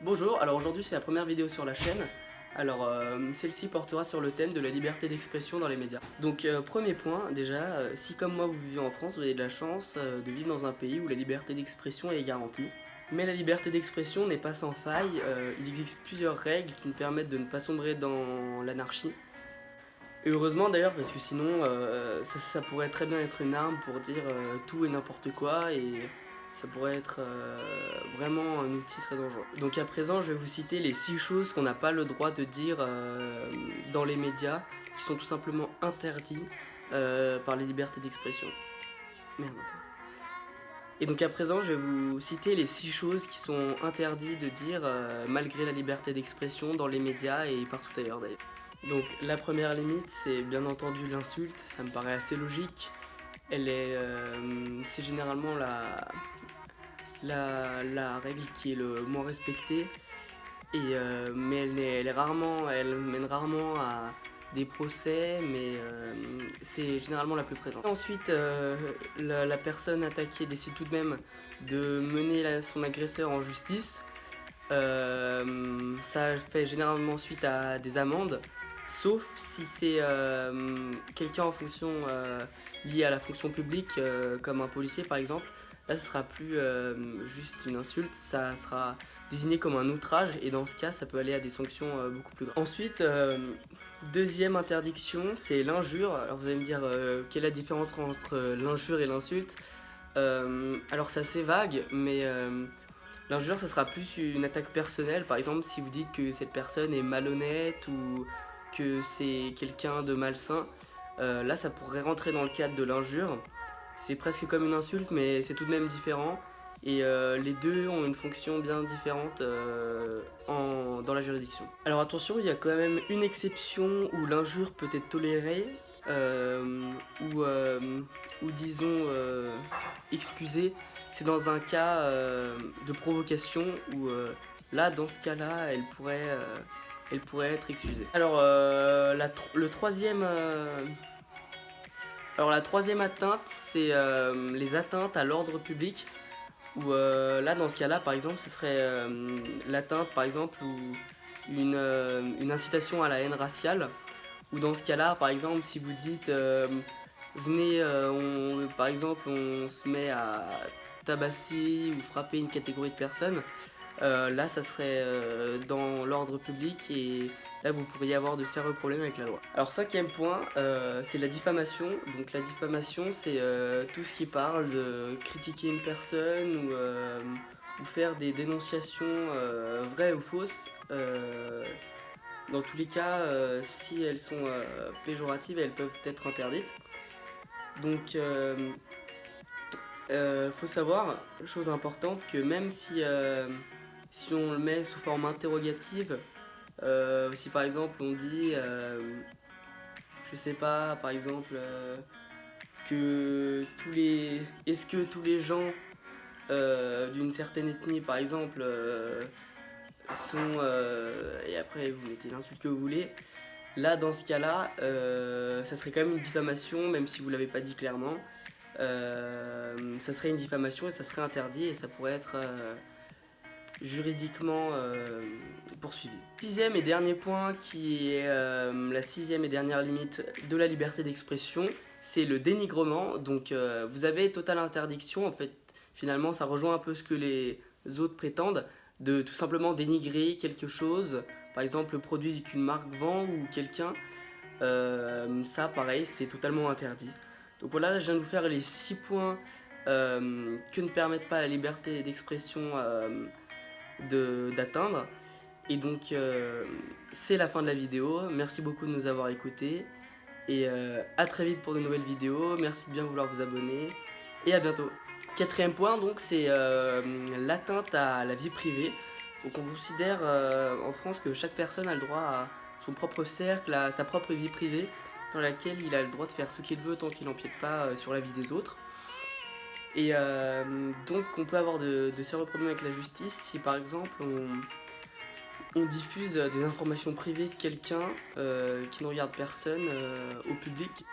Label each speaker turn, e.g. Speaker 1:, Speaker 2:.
Speaker 1: Bonjour, alors aujourd'hui c'est la première vidéo sur la chaîne. Alors celle-ci portera sur le thème de la liberté d'expression dans les médias. Donc premier point, déjà, si comme moi vous vivez en France, vous avez de la chance de vivre dans un pays où la liberté d'expression est garantie. Mais la liberté d'expression n'est pas sans faille, il existe plusieurs règles qui nous permettent de ne pas sombrer dans l'anarchie. Et heureusement d'ailleurs parce que sinon ça pourrait très bien être une arme pour dire tout et n'importe quoi et ça pourrait être vraiment un outil très dangereux. Donc à présent je vais vous citer les 6 choses qu'on n'a pas le droit de dire dans les médias qui sont tout simplement interdits par les libertés d'expression. Merde. Et donc à présent je vais vous citer les 6 choses qui sont interdites de dire malgré la liberté d'expression dans les médias et partout ailleurs d'ailleurs. Donc la première limite c'est bien entendu l'insulte, ça me paraît assez logique. C'est généralement la règle qui est le moins respectée, mais elle mène rarement à des procès, mais c'est généralement la plus présente. Ensuite, la personne attaquée décide tout de même de mener son agresseur en justice. Ça fait généralement suite à des amendes, sauf si c'est quelqu'un en fonction lié à la fonction publique, comme un policier par exemple. Là, ce sera plus juste une insulte, ça sera désigné comme un outrage, et dans ce cas, ça peut aller à des sanctions beaucoup plus graves. Ensuite, deuxième interdiction, c'est l'injure. Alors vous allez me dire, quelle est la différence entre l'injure et l'insulte? Alors c'est assez vague, mais l'injure, ça sera plus une attaque personnelle. Par exemple, si vous dites que cette personne est malhonnête ou que c'est quelqu'un de malsain, là, ça pourrait rentrer dans le cadre de l'injure. C'est presque comme une insulte, mais c'est tout de même différent. Et les deux ont une fonction bien différente dans la juridiction. Alors attention, il y a quand même une exception où l'injure peut être tolérée, ou disons excusée. C'est dans un cas de provocation où là, dans ce cas-là, elle pourrait être excusée. Alors la troisième atteinte, c'est les atteintes à l'ordre public. Où là, dans ce cas-là, par exemple, ce serait l'atteinte, par exemple, ou une incitation à la haine raciale. Ou dans ce cas-là, par exemple, si vous dites venez, par exemple, on se met à tabasser ou frapper une catégorie de personnes, là, ça serait dans l'ordre public et là, vous pourriez avoir de sérieux problèmes avec la loi. Alors, cinquième point, c'est la diffamation. Donc, la diffamation, c'est tout ce qui parle de critiquer une personne ou faire des dénonciations vraies ou fausses. Dans tous les cas, si elles sont péjoratives, elles peuvent être interdites. Donc, faut savoir, chose importante, que même si on le met sous forme interrogative, si par exemple on dit, je sais pas, par exemple, est-ce que tous les gens d'une certaine ethnie, par exemple, sont, et après vous mettez l'insulte que vous voulez, là dans ce cas-là, ça serait quand même une diffamation, même si vous l'avez pas dit clairement. Ça serait une diffamation et ça serait interdit et ça pourrait être juridiquement poursuivi. Sixième et dernier point, qui est la sixième et dernière limite de la liberté d'expression, c'est le dénigrement. Donc vous avez totale interdiction, en fait, finalement ça rejoint un peu ce que les autres prétendent, de tout simplement dénigrer quelque chose, par exemple le produit qu'une marque vend ou quelqu'un. Ça pareil, c'est totalement interdit. Donc voilà, je viens de vous faire les 6 points que ne permettent pas la liberté d'expression d'atteindre. Et donc c'est la fin de la vidéo. Merci beaucoup de nous avoir écoutés. Et à très vite pour de nouvelles vidéos. Merci de bien vouloir vous abonner. Et à bientôt. Quatrième point, donc, c'est l'atteinte à la vie privée. Donc on considère en France que chaque personne a le droit à son propre cercle, à sa propre vie privée, dans laquelle il a le droit de faire ce qu'il veut tant qu'il n'empiète pas sur la vie des autres. Et donc on peut avoir de sérieux problèmes avec la justice si par exemple on diffuse des informations privées de quelqu'un qui ne regarde personne au public.